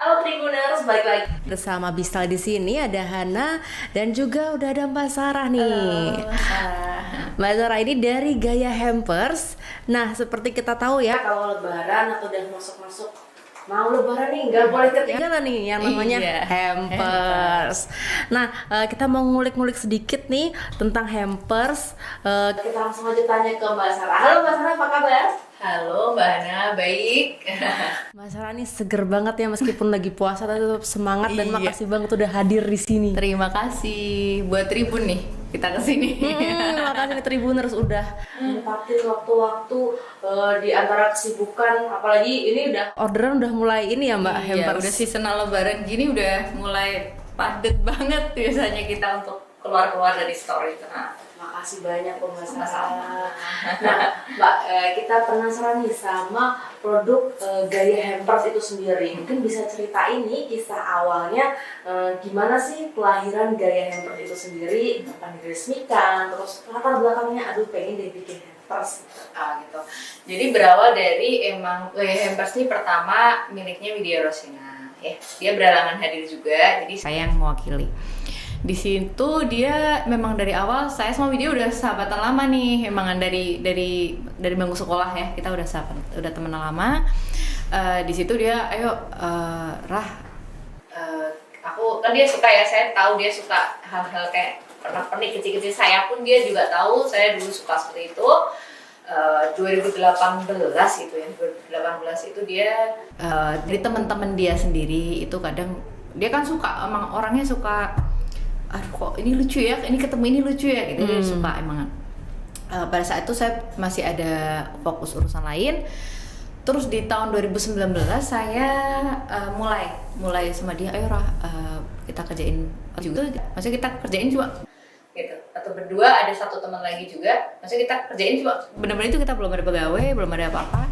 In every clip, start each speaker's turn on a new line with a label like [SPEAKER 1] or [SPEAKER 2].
[SPEAKER 1] Halo Tribuners, balik lagi bersama Bistal di sini. Ada Hana dan juga udah ada Mbak Sarah nih.
[SPEAKER 2] Halo,
[SPEAKER 1] Mbak Sarah ini dari Gaya Hampers. Nah, seperti kita tahu ya, kalau Lebaran atau udah masuk-masuk mau Lebaran nih, nggak boleh ketinggalan nih yang namanya Hampers. Nah, kita mau ngulik-ngulik sedikit nih tentang Hampers. Kita langsung aja tanya ke Mbak Sarah. Halo Mbak Sarah, apa kabar?
[SPEAKER 2] Halo Mbak Hana, baik.
[SPEAKER 1] Mbak Sarah nih seger banget ya meskipun lagi puasa tapi tetap semangat dan
[SPEAKER 2] Iya.
[SPEAKER 1] makasih banget udah hadir di sini.
[SPEAKER 2] Terima kasih buat Tribun nih kita kesini.
[SPEAKER 1] Makasih nih Tribuners udah menyempetin waktu-waktu di antara kesibukan, apalagi ini udah orderan udah mulai ini ya Mbak
[SPEAKER 2] Iya,
[SPEAKER 1] Hampers.
[SPEAKER 2] udah seasonal Lebaran gini udah mulai padet banget biasanya kita untuk keluar-keluar dari store itu. Nah,
[SPEAKER 1] Makasih banyak Mbak
[SPEAKER 2] Sama-sama.
[SPEAKER 1] Sarah. Nah Mbak, kita penasaran nih sama produk Gaya Hampers itu sendiri. Mungkin bisa ceritain nih kisah awalnya gimana sih kelahiran Gaya Hampers itu sendiri, kapan diresmikan, terus latar belakangnya aduh pengen deh bikin hampers.
[SPEAKER 2] gitu. Jadi berawal dari emang Gaya Hampers ini pertama miliknya Widya Rosina. Ya, dia beralangan hadir juga, jadi saya yang mewakili. Di situ dia memang dari awal saya sama Widya udah sahabatan lama nih, emang dari bangku sekolah ya, kita udah sahabat, udah temenan lama. Di situ dia, ayo aku kan dia suka ya, saya tahu dia suka hal-hal kayak pernak-pernik kecil-kecil, saya pun dia juga tahu saya dulu suka seperti itu. 2018 gitu ya, 2018 itu dia dari teman-teman dia sendiri itu kadang dia kan suka, emang orangnya suka, aduh kok ini lucu ya, ini ketemu ini lucu ya gitu. Dia suka emang. Pada saat itu saya masih ada fokus urusan lain. Terus di tahun 2019 saya mulai sama dia, ayo kita kerjain juga, maksudnya kita kerjain juga gitu, atau berdua, ada satu teman lagi juga, maksudnya kita kerjain juga, benar-benar itu kita belum ada pegawai, belum ada apa-apa,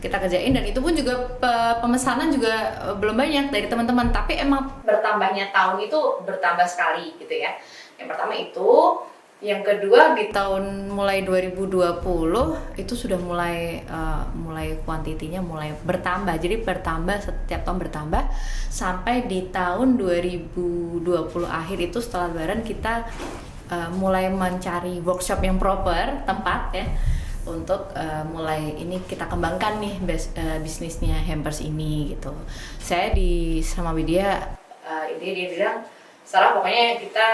[SPEAKER 2] kita kerjain. Dan itu pun juga pemesanan juga belum banyak dari teman-teman, tapi emang bertambahnya tahun itu bertambah sekali gitu ya. Yang pertama itu, yang kedua di tahun mulai 2020 itu sudah mulai kuantitinya mulai bertambah, jadi bertambah setiap tahun bertambah sampai di tahun 2020 akhir itu setelah Lebaran kita mulai mencari workshop yang proper, tempat ya, untuk mulai ini kita kembangkan nih bisnisnya Hampers ini gitu. Saya sama Widya, dia bilang, Sarah pokoknya kita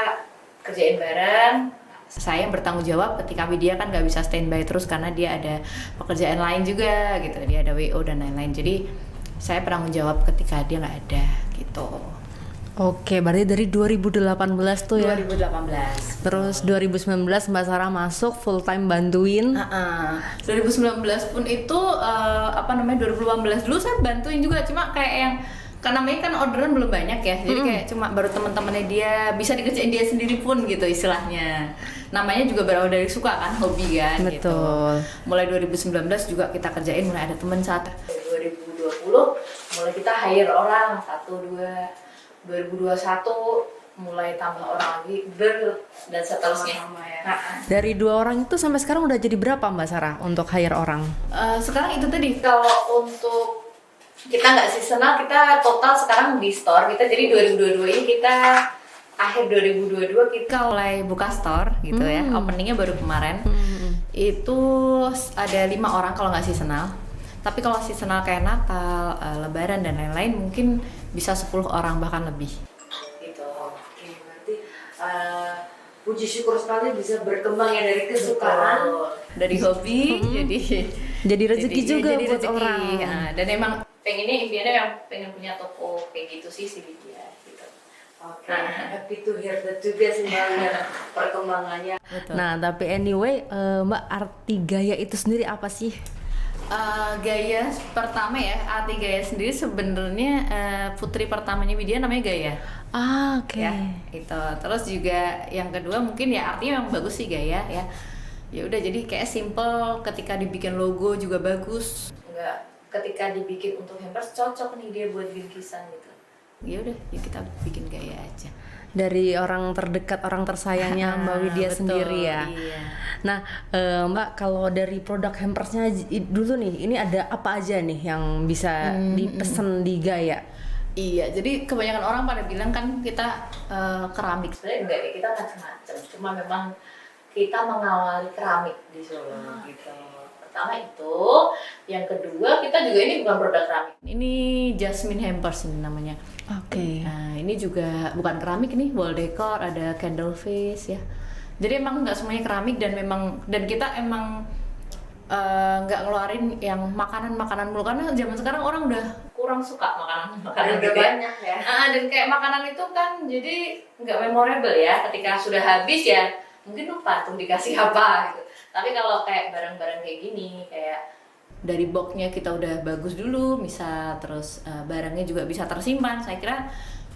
[SPEAKER 2] kerjain bareng. Saya yang bertanggung jawab ketika Widya kan nggak bisa standby terus karena dia ada pekerjaan lain juga gitu, dia ada WO dan lain-lain. Jadi saya bertanggung jawab ketika dia nggak ada gitu.
[SPEAKER 1] Oke, berarti dari 2018 tuh ya.
[SPEAKER 2] 2018.
[SPEAKER 1] Terus 2019 Mbak Sarah masuk full time bantuin.
[SPEAKER 2] 2019 pun itu 2018 dulu saya bantuin juga, cuma kayak yang kan namanya kan orderan belum banyak ya, jadi kayak cuma baru teman-temannya dia bisa dikerjain dia sendiri pun gitu istilahnya. Namanya juga berawal dari suka kan, hobi kan.
[SPEAKER 1] Betul.
[SPEAKER 2] Gitu. Mulai 2019 juga kita kerjain, mulai ada teman saat 2020 mulai kita hire orang 1, 2, 2021 mulai tambah orang lagi dan seterusnya.
[SPEAKER 1] Dari 2 orang itu sampai sekarang udah jadi berapa Mbak Sarah untuk hire orang?
[SPEAKER 2] Sekarang itu tadi, kalau untuk kita nggak seasonal, kita total sekarang di store kita, jadi 2022 ini kita akhir 2022 kita mulai buka store gitu ya. Openingnya baru kemarin. Itu ada 5 orang kalau nggak seasonal. Tapi kalau seasonal kayak Natal, Lebaran dan lain-lain mungkin bisa 10 orang bahkan lebih.
[SPEAKER 1] Gitu. Oke, berarti puji syukur sekali bisa berkembang ya dari kesukaan,
[SPEAKER 2] dari hobi
[SPEAKER 1] jadi rezeki juga
[SPEAKER 2] jadi
[SPEAKER 1] buat
[SPEAKER 2] rezeki.
[SPEAKER 1] orang.
[SPEAKER 2] Nah, dan emang pengennya impiannya yang pengen punya toko kayak gitu sih dia gitu.
[SPEAKER 1] Oke, happy to hear that juga sih Mbak, perkembangannya.
[SPEAKER 2] Betul.
[SPEAKER 1] Nah, tapi anyway, Mbak, arti gaya itu sendiri apa sih?
[SPEAKER 2] Gaya pertama ya, arti gaya sendiri sebenarnya putri pertamanya Widya namanya Gaya.
[SPEAKER 1] Oke.
[SPEAKER 2] Ya, itu. Terus juga yang kedua mungkin ya artinya yang bagus sih Gaya ya. Ya udah, jadi kayak simple, ketika dibikin logo juga bagus. Enggak, ketika dibikin untuk hampers cocok nih dia buat bingkisan gitu. Ya udah, ya kita bikin Gaya aja.
[SPEAKER 1] Dari orang terdekat, orang tersayangnya Mbak Widya
[SPEAKER 2] Betul,
[SPEAKER 1] sendiri ya.
[SPEAKER 2] Iya.
[SPEAKER 1] Nah, Mbak, kalau dari produk hampersnya dulu nih, ini ada apa aja nih yang bisa dipesen di Gaya?
[SPEAKER 2] Iya, jadi kebanyakan orang pada bilang kan kita keramik. Sebenarnya enggak ya, kita macam-macam. Cuma memang kita mengawali keramik di Solo gitu. Pertama itu, yang kedua kita juga ini bukan produk keramik. Ini Jasmine Hampers ini namanya.
[SPEAKER 1] Oke.
[SPEAKER 2] Nah, ini juga bukan keramik nih, wall decor, ada candle vase ya. Jadi emang nggak semuanya keramik dan kita emang nggak ngeluarin yang makanan mulu karena zaman sekarang orang udah kurang suka makanan
[SPEAKER 1] Udah
[SPEAKER 2] gitu
[SPEAKER 1] banyak ya.
[SPEAKER 2] dan kayak makanan itu kan jadi nggak memorable ya, ketika sudah habis ya mungkin lupa tuh dikasih apa gitu. Tapi kalau kayak barang-barang kayak gini, kayak dari boxnya kita udah bagus dulu bisa, terus barangnya juga bisa tersimpan, saya kira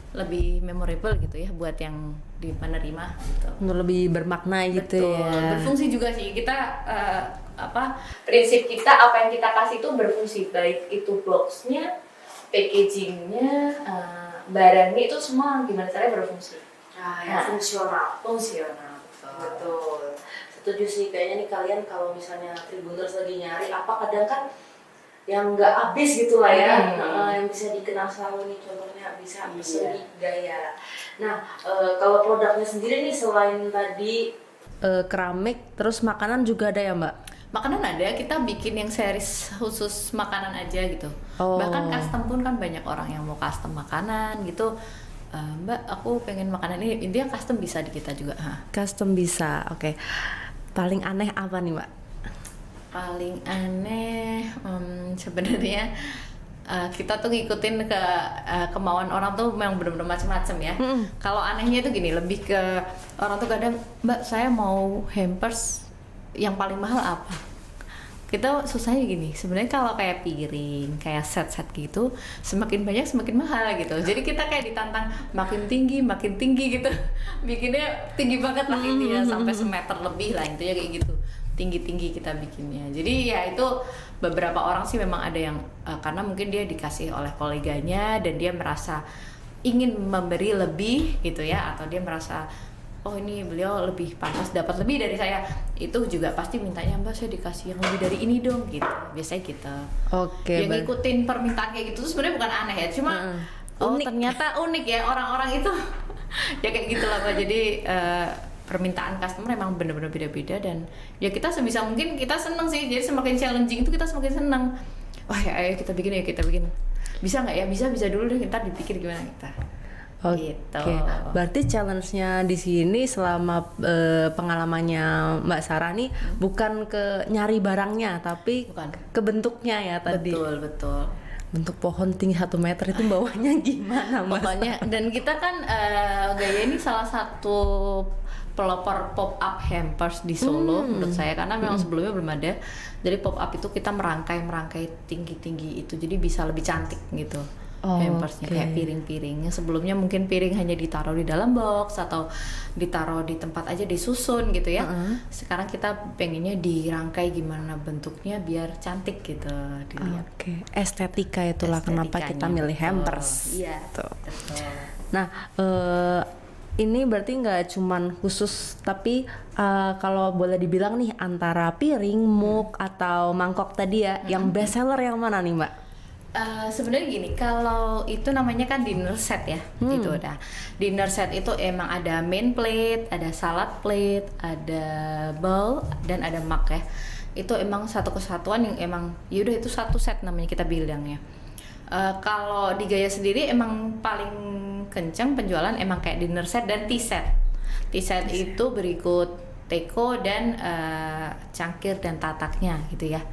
[SPEAKER 2] lebih memorable gitu ya buat yang di penerima gitu.
[SPEAKER 1] Lebih bermakna gitu.
[SPEAKER 2] Betul,
[SPEAKER 1] ya.
[SPEAKER 2] berfungsi juga sih kita prinsip kita apa yang kita kasih itu berfungsi, baik itu boxnya, packagingnya, barangnya itu semua gimana caranya berfungsi.
[SPEAKER 1] Fungsional.
[SPEAKER 2] Fungsional.
[SPEAKER 1] Betul. Setuju sih, kayaknya nih kalian kalau misalnya Tribuners lagi nyari apa, kadang kan yang nggak habis gitu lah ya, yang bisa dikenal selalu nih, contohnya bisa seni gaya. Nah, kalau produknya sendiri nih selain tadi keramik, terus makanan juga ada ya Mbak?
[SPEAKER 2] Makanan ada, kita bikin yang series khusus makanan aja gitu. Bahkan custom pun kan banyak orang yang mau custom makanan gitu. Mbak, aku pengen makanan ini, intinya custom bisa di kita juga.
[SPEAKER 1] Custom bisa, oke. Paling aneh apa nih Mbak?
[SPEAKER 2] Paling aneh sebenarnya kita tuh ngikutin ke kemauan orang tuh memang benar-benar macam-macam ya. Kalau anehnya itu gini, lebih ke orang tuh kadang, Mbak saya mau hampers yang paling mahal apa? Kita susahnya gini, sebenarnya kalau kayak piring, kayak set-set gitu, semakin banyak semakin mahal gitu. Jadi kita kayak ditantang makin tinggi gitu. Bikinnya tinggi banget lah intinya, sampai semeter lebih lah intinya kayak gitu. Tinggi-tinggi kita bikinnya. Jadi ya itu beberapa orang sih memang ada yang karena mungkin dia dikasih oleh koleganya dan dia merasa ingin memberi lebih gitu ya, atau dia merasa oh ini beliau lebih pantas dapat lebih dari saya, itu juga pasti mintanya Mbak saya dikasih yang lebih dari ini dong gitu, biasanya gitu.
[SPEAKER 1] Oke.
[SPEAKER 2] Yang ngikutin permintaan kayak gitu tuh sebenarnya bukan aneh ya, cuma
[SPEAKER 1] unik.
[SPEAKER 2] Ternyata unik ya orang-orang itu ya kayak gitulah Mbak. Jadi permintaan customer memang benar-benar beda-beda dan ya kita sebisa mungkin kita seneng sih, jadi semakin challenging itu kita semakin seneng. Wah ya ayo kita bikin, bisa nggak ya, bisa dulu deh, ntar dipikir gimana kita.
[SPEAKER 1] Oke,
[SPEAKER 2] Gitu.
[SPEAKER 1] berarti challenge-nya di sini selama pengalamannya Mbak Sarah nih bukan ke nyari barangnya, tapi ke bentuknya ya tadi.
[SPEAKER 2] Betul.
[SPEAKER 1] Bentuk pohon tinggi 1 meter itu bawahnya gimana Mbak?
[SPEAKER 2] Pokoknya, dan kita kan Gaya ini salah satu pelopor pop up hampers di Solo menurut saya, karena memang sebelumnya belum ada. Jadi pop up itu kita merangkai tinggi itu, jadi bisa lebih cantik gitu. Hampersnya kayak piring-piring yang sebelumnya mungkin piring hanya ditaruh di dalam box atau ditaruh di tempat aja disusun gitu ya. Sekarang kita pengennya dirangkai gimana bentuknya biar cantik gitu dilihat.
[SPEAKER 1] Estetika itulah kenapa kita milih hampers.
[SPEAKER 2] Iya.
[SPEAKER 1] Tuh.
[SPEAKER 2] Betul.
[SPEAKER 1] Nah, ini berarti nggak cuman khusus, tapi kalau boleh dibilang nih antara piring, mug atau mangkok tadi ya, yang best seller yang mana nih Mbak?
[SPEAKER 2] Sebenarnya gini, kalau itu namanya kan dinner set ya, itu udah dinner set itu emang ada main plate, ada salad plate, ada bowl dan ada mug ya. Itu emang satu kesatuan yang emang yaudah itu satu set namanya kita bilangnya. Kalau di Gaya sendiri emang paling kenceng penjualan emang kayak dinner set dan tea set. Tea set itu berikut teko dan cangkir dan tataknya gitu ya.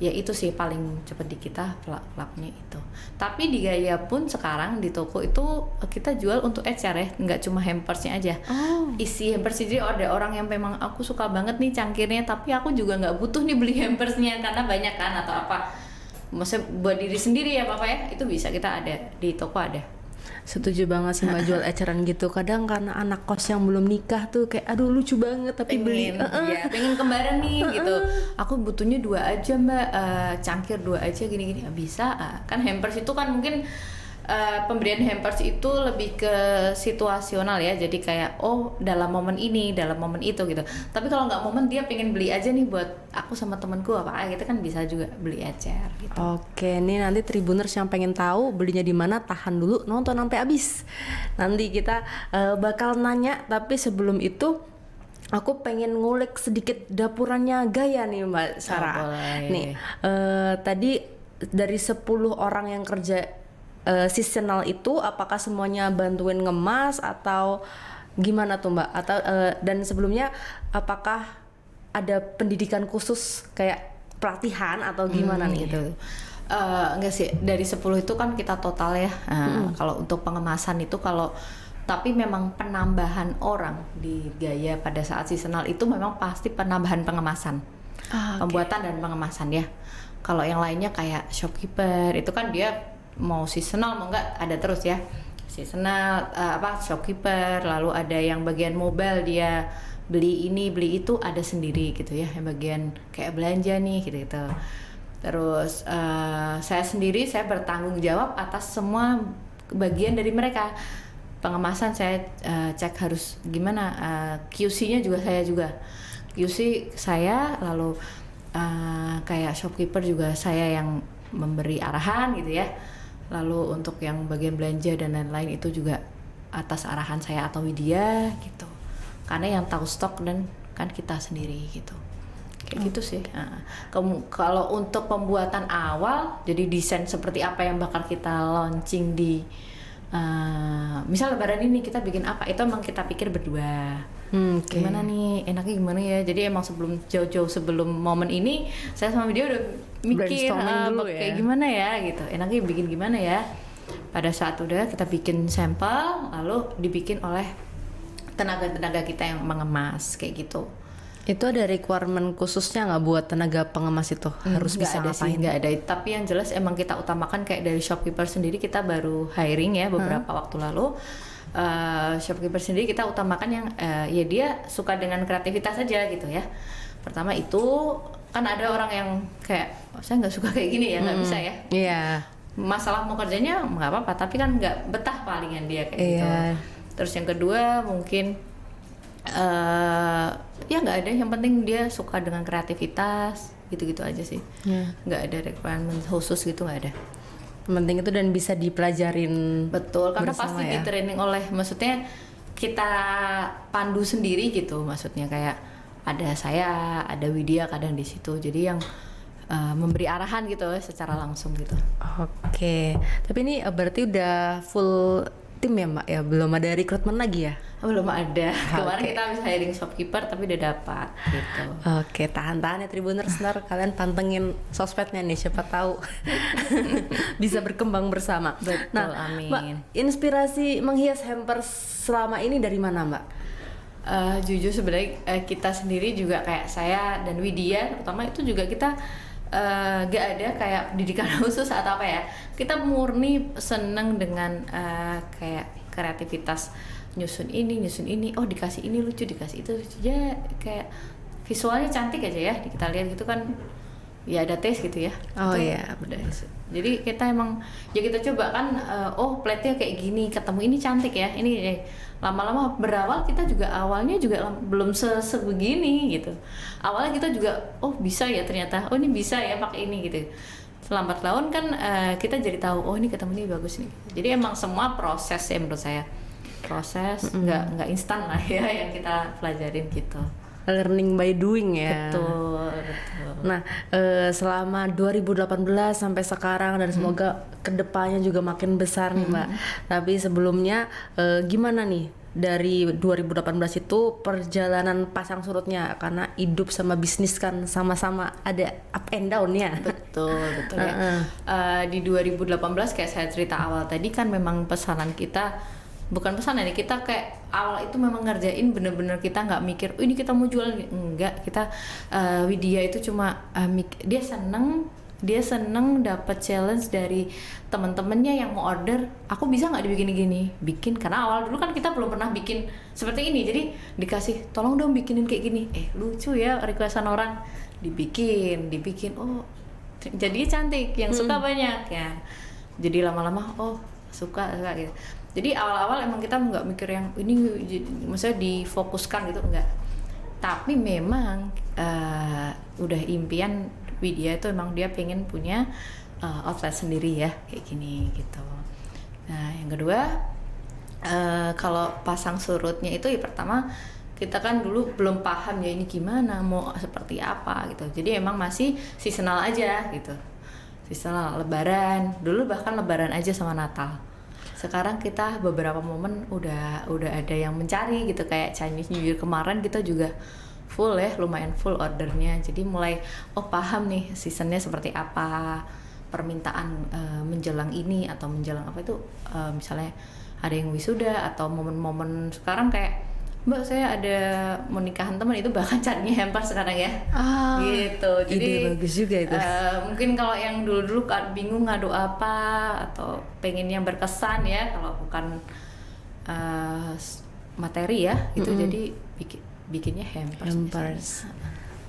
[SPEAKER 2] Ya itu sih paling cepet di kita pelakunya itu. Tapi di Gaya pun sekarang di toko itu kita jual untuk ecer ya, nggak cuma hampersnya aja. Isi hampers, jadi ada orang yang memang aku suka banget nih cangkirnya, tapi aku juga nggak butuh nih beli hampersnya karena banyak kan atau apa. Maksudnya buat diri sendiri ya Bapak ya, itu bisa kita ada di toko ada.
[SPEAKER 1] Setuju banget sih Mbak jual eceran gitu. Kadang karena anak kos yang belum nikah tuh kayak aduh lucu banget tapi beli.
[SPEAKER 2] Ya, pengen kembaran nih gitu. Aku butuhnya 2 aja Mbak, cangkir 2 aja gini-gini. Bisa kan hampers itu kan mungkin
[SPEAKER 3] pemberian hampers itu lebih ke situasional ya, jadi kayak oh dalam momen ini, dalam momen itu gitu. Tapi kalau nggak momen, dia pengen beli aja nih buat aku sama temanku apa gitu kan, bisa juga beli ecer gitu.
[SPEAKER 1] Oke, nih nanti Tribuners yang pengen tahu belinya di mana, tahan dulu nonton sampai habis. Nanti kita bakal nanya, tapi sebelum itu aku pengen ngulik sedikit dapurannya Gaya nih Mbak Sarah. Nih tadi dari 10 orang yang kerja seasonal itu, apakah semuanya bantuin ngemas atau gimana tuh Mbak? Atau dan sebelumnya apakah ada pendidikan khusus kayak pelatihan atau gimana nih?
[SPEAKER 3] Gitu. Enggak sih, dari 10 itu kan kita total ya. Kalau untuk pengemasan itu tapi memang penambahan orang di Gaya pada saat seasonal itu memang pasti penambahan pengemasan. Pembuatan dan pengemasan ya. Kalau yang lainnya kayak shopkeeper itu kan dia mau seasonal mau enggak ada terus ya, seasonal shopkeeper, lalu ada yang bagian mobile dia beli ini beli itu ada sendiri gitu ya, yang bagian kayak belanja nih gitu. Terus saya sendiri saya bertanggung jawab atas semua bagian dari mereka. Pengemasan saya cek harus gimana, QC-nya juga saya QC saya, lalu kayak shopkeeper juga saya yang memberi arahan gitu ya. Lalu untuk yang bagian belanja dan lain-lain itu juga atas arahan saya atau Widya gitu. Karena yang tahu stok dan kan kita sendiri gitu. Kayak gitu sih. Kalau untuk pembuatan awal, jadi desain seperti apa yang bakal kita launching di misal lebaran ini kita bikin apa, itu emang kita pikir berdua. Gimana nih, enaknya gimana ya. Jadi emang jauh-jauh sebelum momen ini saya sama dia udah mikir
[SPEAKER 1] dulu ya,
[SPEAKER 3] kayak gimana ya gitu, enaknya bikin gimana ya. Pada saat udah kita bikin sampel, lalu dibikin oleh tenaga-tenaga kita yang mengemas kayak gitu.
[SPEAKER 1] Itu ada requirement khususnya nggak buat tenaga pengemas itu? Harus bisa ngapain?
[SPEAKER 3] Nggak ada, tapi yang jelas emang kita utamakan kayak dari shopkeeper sendiri kita baru hiring ya beberapa waktu lalu. Shopkeeper sendiri kita utamakan yang ya dia suka dengan kreativitas aja gitu ya. Pertama itu kan ada orang yang kayak saya nggak suka kayak gini ya, nggak bisa ya.
[SPEAKER 1] Iya.
[SPEAKER 3] Masalah mau kerjanya nggak apa-apa, tapi kan nggak betah palingan dia kayak gitu. Terus yang kedua mungkin ya nggak ada, yang penting dia suka dengan kreativitas gitu-gitu aja sih. Nggak ada requirement khusus gitu, nggak ada.
[SPEAKER 1] Penting itu dan bisa dipelajarin.
[SPEAKER 3] Betul, karena
[SPEAKER 1] bersama
[SPEAKER 3] pasti
[SPEAKER 1] ya?
[SPEAKER 3] di training oleh, maksudnya kita pandu sendiri gitu, maksudnya kayak ada saya, ada Widya kadang di situ, jadi yang memberi arahan gitu secara langsung gitu.
[SPEAKER 1] Oke, tapi ini berarti udah full tim ya Mbak ya, belum ada rekrutmen lagi ya?
[SPEAKER 3] Belum ada. Kemarin kita habis hiring shopkeeper tapi udah dapat gitu.
[SPEAKER 1] Oke, tahan-tahan ya Tribuners, ntar kalian pantengin sosmednya nih, siapa tahu bisa berkembang bersama.
[SPEAKER 3] Betul, amin.
[SPEAKER 1] Mbak, inspirasi menghias hampers selama ini dari mana Mbak?
[SPEAKER 3] Jujur sebenarnya kita sendiri juga kayak saya dan Widya terutama itu juga kita gak ada kayak pendidikan khusus atau apa ya. Kita murni seneng dengan kayak kreativitas, nyusun ini, oh dikasih ini lucu, dikasih itu lucu ya, kayak visualnya cantik aja ya kita lihat gitu kan, ya ada taste gitu ya.
[SPEAKER 1] Oh iya,
[SPEAKER 3] benar. Jadi kita emang ya kita coba kan, oh plate-nya kayak gini, ketemu ini cantik ya, ini lama-lama berawal kita juga awalnya juga belum sebegini gitu. Awalnya kita juga oh bisa ya ternyata, oh ini bisa ya pakai ini gitu. Lambat laun kan kita jadi tahu oh ini ketemu ini bagus nih. Jadi emang semua proses ya menurut saya, proses nggak instan lah ya yang kita pelajarin gitu.
[SPEAKER 1] Learning by doing ya.
[SPEAKER 3] Betul.
[SPEAKER 1] Nah, selama 2018 sampai sekarang dan semoga kedepannya juga makin besar nih Mbak. Tapi sebelumnya gimana nih dari 2018 itu perjalanan pasang surutnya, karena hidup sama bisnis kan sama-sama ada up and down-nya.
[SPEAKER 3] Betul ya. Di 2018 kayak saya cerita awal tadi kan memang pesanan kita bukan pesanan ya, kita kayak awal itu memang ngerjain bener-bener kita nggak mikir oh ini kita mau jual, enggak, kita Widya itu cuma dia seneng dapat challenge dari temen-temennya yang mau order, aku bisa nggak dibikin gini, bikin, karena awal dulu kan kita belum pernah bikin seperti ini, jadi dikasih tolong dong bikinin kayak gini, lucu ya requestan orang, dibikin, oh jadinya cantik, yang suka banyak ya, jadi lama-lama oh suka gitu. Jadi awal-awal emang kita nggak mikir yang ini maksudnya difokuskan gitu, enggak. Tapi memang udah impian Widya itu emang dia pengen punya outlet sendiri ya kayak gini gitu. Nah yang kedua kalau pasang surutnya itu ya pertama kita kan dulu belum paham ya ini gimana mau seperti apa gitu, jadi emang masih seasonal aja gitu, seasonal Lebaran dulu, bahkan Lebaran aja sama Natal. Sekarang kita beberapa momen udah ada yang mencari gitu, kayak Chinese New Year kemarin kita juga full ya, lumayan full ordernya, jadi mulai paham nih seasonnya seperti apa, permintaan menjelang ini atau menjelang apa itu, misalnya ada yang wisuda atau momen-momen sekarang kayak Mbak saya ada mau nikahan teman, itu bahkan carinya hampers sekarang ya. Gitu. Jadi
[SPEAKER 1] ide bagus juga itu.
[SPEAKER 3] Mungkin kalau yang dulu-dulu bingung ngadu apa atau pengennya berkesan ya, kalau bukan materi ya gitu, jadi bikinnya hampers.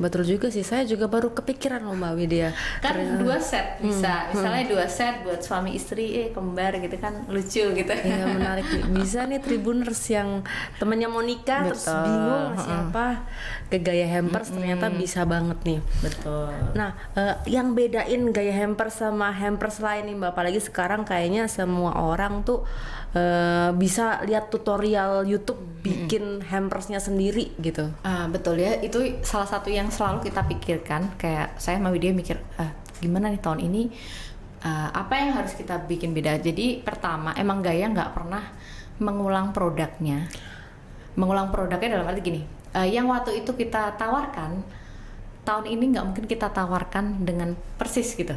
[SPEAKER 1] Betul juga sih, saya juga baru kepikiran loh Mbak Widya.
[SPEAKER 3] Kan 2 set bisa, misalnya 2 set buat suami istri kembar gitu kan, lucu gitu.
[SPEAKER 1] Ya menarik, bisa nih Tribuners yang temennya mau nikah terus bingung siapa ke gaya hampers, ternyata bisa banget nih.
[SPEAKER 3] Betul.
[SPEAKER 1] Nah, yang bedain gaya hampers sama hampers lain nih Mbak, apalagi sekarang kayaknya semua orang tuh bisa lihat tutorial YouTube bikin hampersnya sendiri gitu.
[SPEAKER 3] Betul ya, itu salah satu yang selalu kita pikirkan. Kayak saya sama Widya mikir, gimana nih tahun ini, apa yang harus kita bikin beda. Jadi pertama, emang Gaya nggak pernah mengulang produknya. Mengulang produknya dalam arti gini, yang waktu itu kita tawarkan, tahun ini nggak mungkin kita tawarkan dengan persis gitu.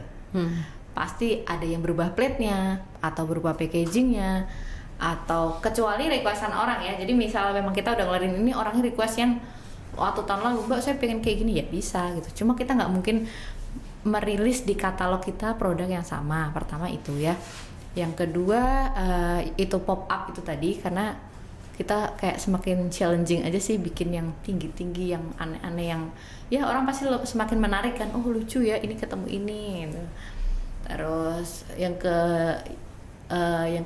[SPEAKER 3] Pasti ada yang berubah plate-nya atau berubah packaging-nya, atau kecuali requestan orang ya. Jadi misalnya memang kita udah ngeluarin ini, orangnya request yang waktu tahun lalu, Mbak saya pengen kayak gini, ya bisa gitu. Cuma kita nggak mungkin merilis di katalog kita produk yang sama. Pertama itu ya. Yang kedua itu pop up itu tadi, karena kita kayak semakin challenging aja sih bikin yang tinggi-tinggi, yang aneh-aneh, yang ya orang pasti semakin menarik kan. Oh lucu ya ini ketemu ini gitu. Terus yang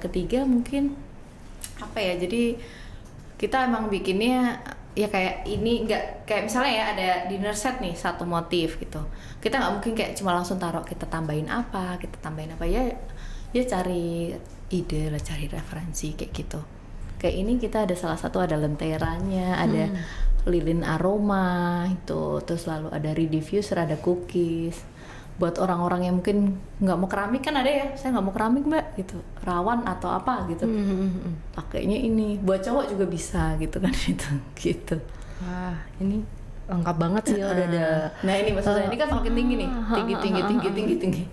[SPEAKER 3] ketiga mungkin apa ya, jadi kita emang bikinnya ya kayak ini, nggak kayak misalnya ya ada dinner set nih satu motif gitu, kita nggak mungkin kayak cuma langsung taruh kita tambahin apa ya cari ide lah, cari referensi kayak gitu. Kayak ini kita ada salah satu, ada lenteranya, ada lilin aroma itu, terus lalu ada rediffuser, ada cookies. Buat orang-orang yang mungkin nggak mau keramik kan ada ya, saya nggak mau keramik Mbak gitu, rawan atau apa gitu, pakainya ini. Buat cowok juga bisa gitu kan gitu.
[SPEAKER 1] Wah ini lengkap banget sih, udah ada.
[SPEAKER 3] Nah ini maksudnya ini kan semakin tinggi nih, tinggi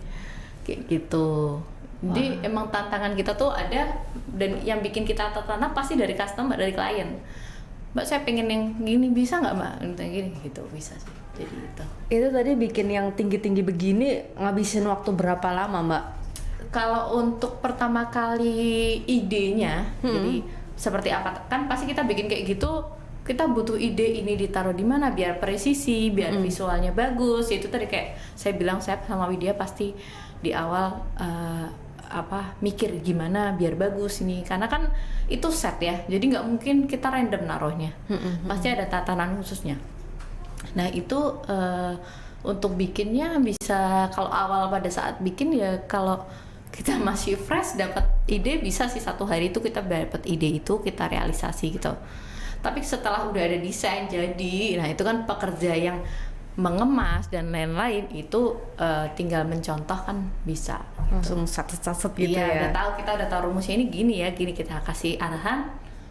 [SPEAKER 3] kayak gitu. Jadi emang tantangan kita tuh ada, dan yang bikin kita tertanam pasti dari customer, dari klien. Mbak saya pengen yang gini, bisa nggak Mbak? Gini gitu, bisa sih. Jadi itu
[SPEAKER 1] tadi bikin yang tinggi-tinggi begini ngabisin waktu berapa lama Mbak?
[SPEAKER 3] Kalau untuk pertama kali idenya, jadi seperti apa, kan pasti kita bikin kayak gitu, kita butuh ide ini ditaruh di mana biar presisi, biar visualnya bagus. Itu tadi kayak saya bilang, saya sama Widya pasti di awal mikir gimana biar bagus ini, karena kan itu set ya, jadi nggak mungkin kita random naruhnya, pasti ada tatanan khususnya. Nah itu untuk bikinnya bisa, kalau awal pada saat bikin ya, kalau kita masih fresh dapat ide bisa sih 1 hari itu kita dapat ide itu, kita realisasi gitu. Tapi setelah udah ada desain jadi, nah itu kan pekerja yang mengemas dan lain-lain itu tinggal mencontoh kan bisa
[SPEAKER 1] langsung saset-saset gitu ya.
[SPEAKER 3] Kita udah tahu rumusnya ini gini ya, gini kita kasih arahan,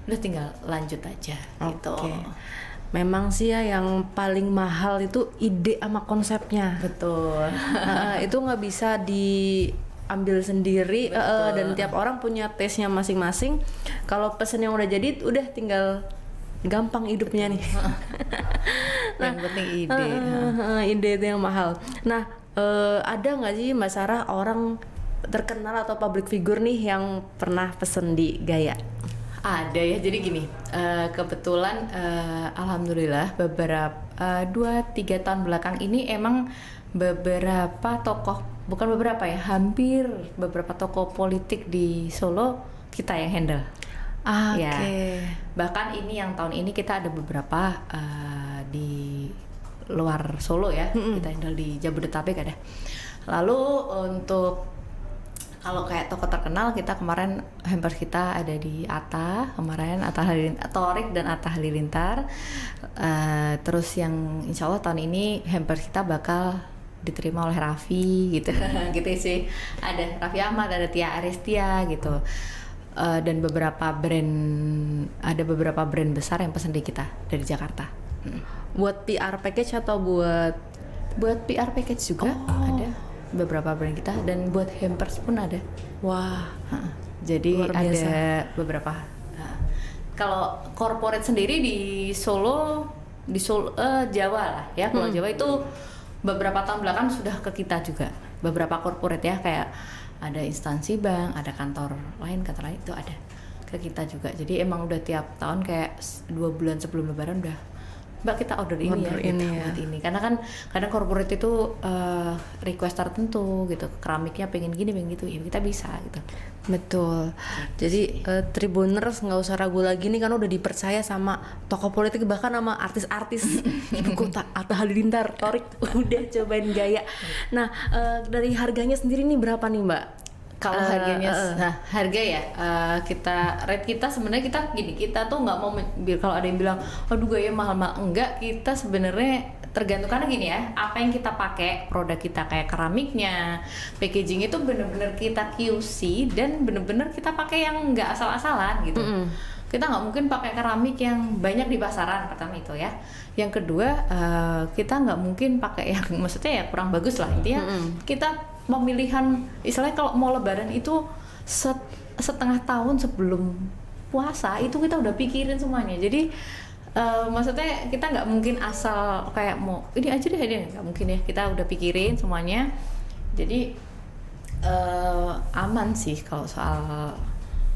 [SPEAKER 3] udah tinggal lanjut aja gitu.
[SPEAKER 1] Memang sih ya yang paling mahal itu ide sama konsepnya.
[SPEAKER 3] Betul.
[SPEAKER 1] Itu nggak bisa diambil sendiri, dan tiap orang punya taste-nya masing-masing. Kalau pesen yang udah jadi, udah tinggal gampang hidupnya nih.
[SPEAKER 3] Yang penting ide.
[SPEAKER 1] Ide itu yang mahal. Nah, ada nggak sih Mbak Sarah orang terkenal atau public figure nih yang pernah pesen di Gaya?
[SPEAKER 3] Ada ya, jadi gini, kebetulan alhamdulillah beberapa 2-3 tahun belakang ini emang beberapa tokoh bukan beberapa ya, hampir beberapa tokoh politik di Solo kita yang handle.
[SPEAKER 1] Oke.
[SPEAKER 3] Ya, bahkan ini yang tahun ini kita ada beberapa di luar Solo ya, kita handle di Jabodetabek ada. Lalu untuk kalau kayak toko terkenal, kita kemarin hampers kita ada di Atta kemarin, Torik dan Atta Halilintar. Terus yang insya Allah tahun ini hampers kita bakal diterima oleh Raffi gitu, gitu sih. Ada Raffi Ahmad, ada Tia Aristia gitu. Dan beberapa brand besar yang pesan di kita dari Jakarta.
[SPEAKER 1] Buat PR package atau buat
[SPEAKER 3] PR package juga ada beberapa brand kita, dan buat hampers pun ada.
[SPEAKER 1] Wah,
[SPEAKER 3] jadi
[SPEAKER 1] luar biasa.
[SPEAKER 3] ada beberapa. Kalau corporate sendiri di Solo Jawa lah ya, Pulau Jawa itu beberapa tahun belakang sudah ke kita juga. Beberapa corporate ya, kayak ada instansi bank, ada kantor lain itu ada ke kita juga. Jadi emang udah tiap tahun kayak 2 bulan sebelum Lebaran udah, Mbak kita order ini
[SPEAKER 1] Order
[SPEAKER 3] ya,
[SPEAKER 1] ini
[SPEAKER 3] gitu,
[SPEAKER 1] ya.
[SPEAKER 3] buat ini. Karena kan kadang corporate itu request tertentu gitu, keramiknya pengen gini pengen gitu, ya kita bisa gitu.
[SPEAKER 1] betul. Jadi Tribuners nggak usah ragu lagi nih, karena udah dipercaya sama tokoh politik, bahkan sama artis-artis ibu kota, Atta Halilintar, Torik udah cobain gaya. Nah, dari harganya sendiri nih berapa nih Mbak?
[SPEAKER 3] Kalau harganya, nah harga ya, rate kita sebenarnya kita tuh nggak mau kalau ada yang bilang, aduh gaya mahal-mahal, enggak, kita sebenarnya tergantung, karena gini ya, apa yang kita pakai, produk kita kayak keramiknya, packaging itu bener-bener kita QC dan bener-bener kita pakai yang nggak asal-asalan gitu. Kita nggak mungkin pakai keramik yang banyak di pasaran, pertama itu ya. Yang kedua, kita nggak mungkin pakai yang maksudnya ya kurang bagus lah, intinya kita pemilihan, istilahnya kalau mau Lebaran itu setengah tahun sebelum puasa itu kita udah pikirin semuanya. Jadi maksudnya kita nggak mungkin asal kayak mau ini aja deh, nggak mungkin ya, kita udah pikirin semuanya. Jadi aman sih kalau soal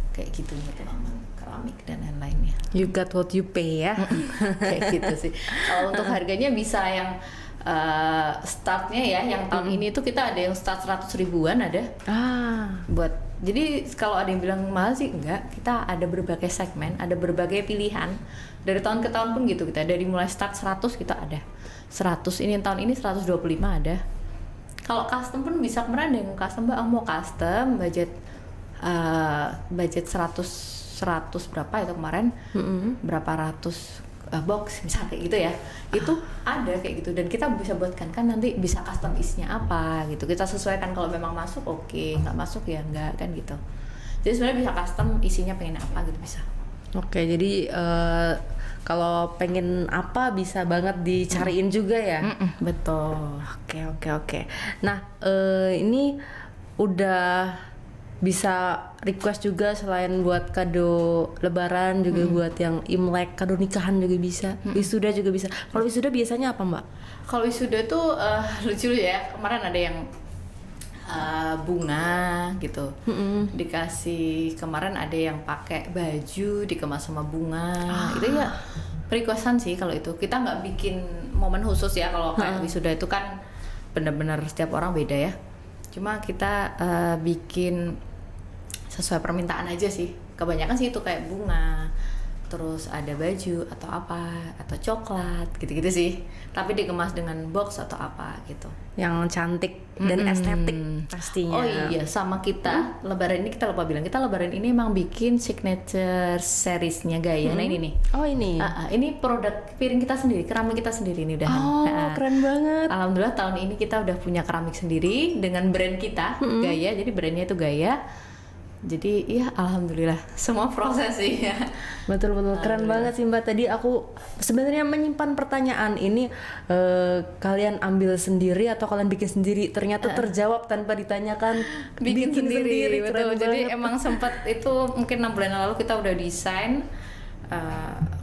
[SPEAKER 3] kayak gitu aman, keramik dan lain-lainnya.
[SPEAKER 1] You got what you pay ya.
[SPEAKER 3] Kayak gitu sih. Kalau untuk harganya bisa yang startnya ya, yang tahun ini tuh kita ada yang start 100 ribuan ada. Jadi kalau ada yang bilang mahal sih enggak, kita ada berbagai segmen, ada berbagai pilihan. Dari tahun ke tahun pun gitu, kita dari mulai start 100 kita ada 100, ini tahun ini 125 ada. Kalau custom pun bisa, kemarin ada yang custom, Mbak mau custom budget 100 berapa itu kemarin, berapa ratus box misalnya kayak gitu ya, itu ada kayak gitu, dan kita bisa buatkan kan nanti bisa custom isinya apa gitu, kita sesuaikan, kalau memang masuk oke, nggak masuk ya nggak kan gitu. Jadi sebenarnya bisa custom isinya pengen apa gitu bisa.
[SPEAKER 1] Oke, jadi kalau pengen apa bisa banget dicariin juga ya.
[SPEAKER 3] Betul.
[SPEAKER 1] Oke. Nah, ini udah bisa request juga, selain buat kado Lebaran juga buat yang Imlek, kado nikahan juga bisa, wisuda juga bisa. Kalau wisuda biasanya apa Mbak?
[SPEAKER 3] Kalau wisuda tuh lucu ya, kemarin ada yang bunga gitu, dikasih, kemarin ada yang pakai baju dikemas sama bunga, itu ya requestan sih. Kalau itu kita nggak bikin momen khusus ya, kalau kayak wisuda itu kan benar-benar setiap orang beda ya, cuma kita bikin sesuai permintaan aja sih, kebanyakan sih itu kayak bunga, terus ada baju atau apa, atau coklat gitu-gitu sih, tapi dikemas dengan box atau apa gitu
[SPEAKER 1] yang cantik dan estetik pastinya.
[SPEAKER 3] Oh iya, sama kita Lebaran ini, kita lupa bilang, kita Lebaran ini emang bikin signature seriesnya Gaya. Nah ini nih,
[SPEAKER 1] Oh ini
[SPEAKER 3] ini produk piring kita sendiri, keramik kita sendiri ini udah.
[SPEAKER 1] Keren banget.
[SPEAKER 3] Alhamdulillah tahun ini kita udah punya keramik sendiri dengan brand kita, Gaya, jadi brandnya itu Gaya. Jadi ya alhamdulillah semua proses sih ya.
[SPEAKER 1] Betul keren banget sih Mbak. Tadi aku sebenarnya menyimpan pertanyaan ini, kalian ambil sendiri atau kalian bikin sendiri? Ternyata terjawab tanpa ditanyakan.
[SPEAKER 3] Bikin sendiri
[SPEAKER 1] keren
[SPEAKER 3] betul. Jadi
[SPEAKER 1] banget.
[SPEAKER 3] emang sempat itu mungkin 6 bulan lalu kita udah desain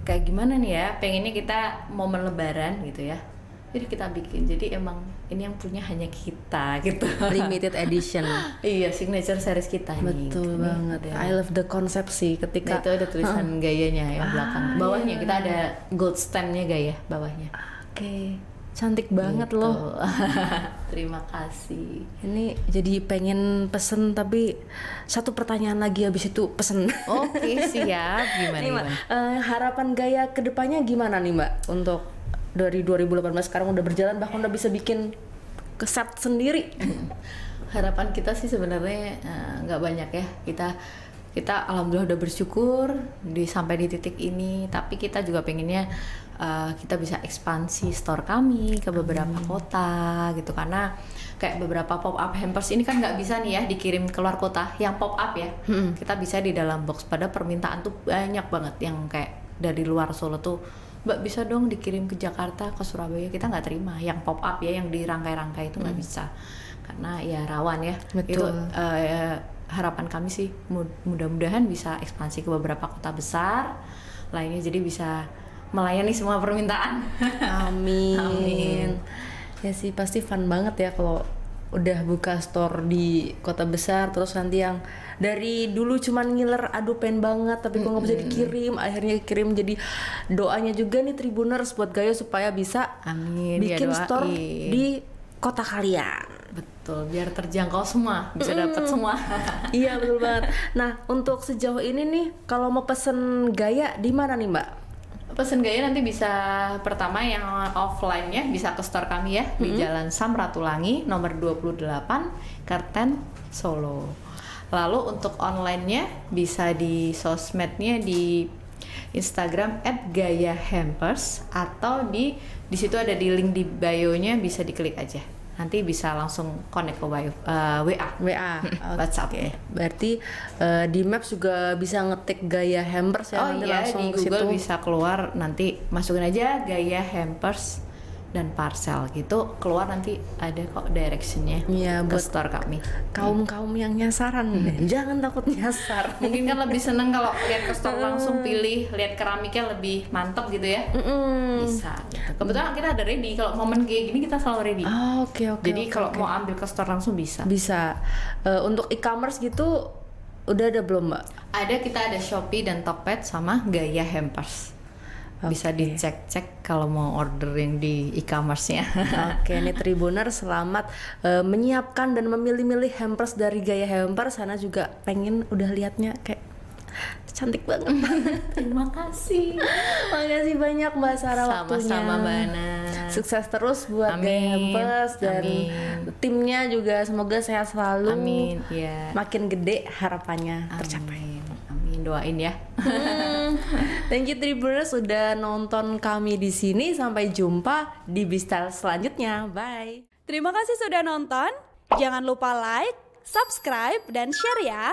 [SPEAKER 3] kayak gimana nih ya, pengennya kita momen Lebaran gitu ya. Jadi kita bikin, jadi emang ini yang punya hanya kita gitu.
[SPEAKER 1] Limited edition.
[SPEAKER 3] Iya, signature series kita nih.
[SPEAKER 1] Betul banget. I love the concept sih, ketika
[SPEAKER 3] Nah, itu ada tulisan Gayanya yang belakang. Bawahnya kita ada gold stamp-nya Gaya bawahnya.
[SPEAKER 1] Oke. cantik banget
[SPEAKER 3] Gitu.
[SPEAKER 1] loh.
[SPEAKER 3] Terima kasih.
[SPEAKER 1] Ini jadi pengen pesen, tapi satu pertanyaan lagi habis itu pesen.
[SPEAKER 3] Oke, siap. Gimana,
[SPEAKER 1] Nih, Mbak,
[SPEAKER 3] gimana?
[SPEAKER 1] harapan gaya kedepannya gimana nih Mbak? Untuk dari 2018 sekarang udah berjalan, bahkan udah bisa bikin keset sendiri.
[SPEAKER 3] Harapan kita sih sebenarnya nggak banyak ya. Kita alhamdulillah udah bersyukur sampai di titik ini, tapi kita juga pengennya kita bisa ekspansi store kami ke beberapa kota gitu, karena kayak beberapa pop up hampers ini kan nggak bisa nih ya dikirim keluar kota yang pop up ya. Kita bisa di dalam box, pada permintaan tuh banyak banget yang kayak dari luar Solo tuh, Mbak bisa dong dikirim ke Jakarta, ke Surabaya. Kita nggak terima yang pop up ya, yang dirangkai-rangkai itu nggak bisa, karena ya rawan ya.
[SPEAKER 1] Betul.
[SPEAKER 3] Itu harapan kami sih mudah-mudahan bisa ekspansi ke beberapa kota besar lainnya, jadi bisa melayani semua permintaan.
[SPEAKER 1] Amin.
[SPEAKER 3] Amin.
[SPEAKER 1] Ya sih, pasti fun banget ya kalau udah buka store di kota besar, terus nanti yang dari dulu cuman ngiler aduh pengen banget tapi kok nggak bisa dikirim, akhirnya kirim. Jadi doanya juga nih Tribuners buat Gayo supaya bisa
[SPEAKER 3] Amin,
[SPEAKER 1] bikin
[SPEAKER 3] ya,
[SPEAKER 1] store
[SPEAKER 3] doain.
[SPEAKER 1] di kota kalian.
[SPEAKER 3] Betul, biar terjangkau semua, bisa dapat semua.
[SPEAKER 1] Iya betul banget. Nah, untuk sejauh ini nih kalau mau pesen Gaya di mana nih Mbak?
[SPEAKER 3] Pesen Gaya nanti bisa, pertama yang offline-nya bisa ke store kami ya, di Jalan Sam Ratulangi nomor 28 Kerten Solo. Lalu untuk online-nya bisa di sosmednya di Instagram @gayahampers, atau di situ ada di link di bio-nya, bisa diklik aja. Nanti bisa langsung connect ke WA.
[SPEAKER 1] WA.
[SPEAKER 3] WhatsApp.
[SPEAKER 1] Oke. Berarti di Maps juga bisa ngetik Gaya Hampers ya,
[SPEAKER 3] Oh
[SPEAKER 1] nanti
[SPEAKER 3] iya,
[SPEAKER 1] langsung
[SPEAKER 3] di
[SPEAKER 1] ke
[SPEAKER 3] Google
[SPEAKER 1] situ.
[SPEAKER 3] bisa keluar, nanti masukin aja Gaya Hampers dan parcel gitu, keluar nanti ada kok directionnya
[SPEAKER 1] Iya,
[SPEAKER 3] ke
[SPEAKER 1] buat
[SPEAKER 3] store kami.
[SPEAKER 1] kaum yang nyasaran, jangan takut nyasar.
[SPEAKER 3] Mungkin kan lebih seneng kalau lihat ke store langsung, pilih, lihat keramiknya lebih mantep gitu ya. Bisa gitu. Kebetulan kita ada ready, kalau momen kayak gini kita selalu ready.
[SPEAKER 1] Oke.
[SPEAKER 3] Jadi
[SPEAKER 1] oke,
[SPEAKER 3] kalau
[SPEAKER 1] oke.
[SPEAKER 3] mau ambil ke store langsung bisa.
[SPEAKER 1] Bisa. Untuk e-commerce gitu udah ada belum Mbak?
[SPEAKER 3] Kita ada Shopee dan Tokped sama Gaya Hampers. Bisa
[SPEAKER 1] Oke.
[SPEAKER 3] dicek-cek kalau mau order yang di e-commerce-nya.
[SPEAKER 1] Oke, nih Tribuner selamat menyiapkan dan memilih-milih hampers dari Gaya Hampers. Sana juga pengen udah liatnya kayak cantik banget.
[SPEAKER 3] Terima kasih.
[SPEAKER 1] Makasih banyak Mbak Sarah waktunya.
[SPEAKER 3] Sama-sama Mbak Ana.
[SPEAKER 1] Sukses terus buat
[SPEAKER 3] Amin.
[SPEAKER 1] Gaya Hampers dan
[SPEAKER 3] Amin.
[SPEAKER 1] timnya juga semoga sehat selalu.
[SPEAKER 3] Amin. Ya.
[SPEAKER 1] Makin gede harapannya tercapai.
[SPEAKER 3] Amin. Amin. Doain ya.
[SPEAKER 1] Thank you Tribuners sudah nonton kami di sini. Sampai jumpa di Bistal selanjutnya. Bye.
[SPEAKER 4] Terima kasih sudah nonton. Jangan lupa like, subscribe, dan share ya.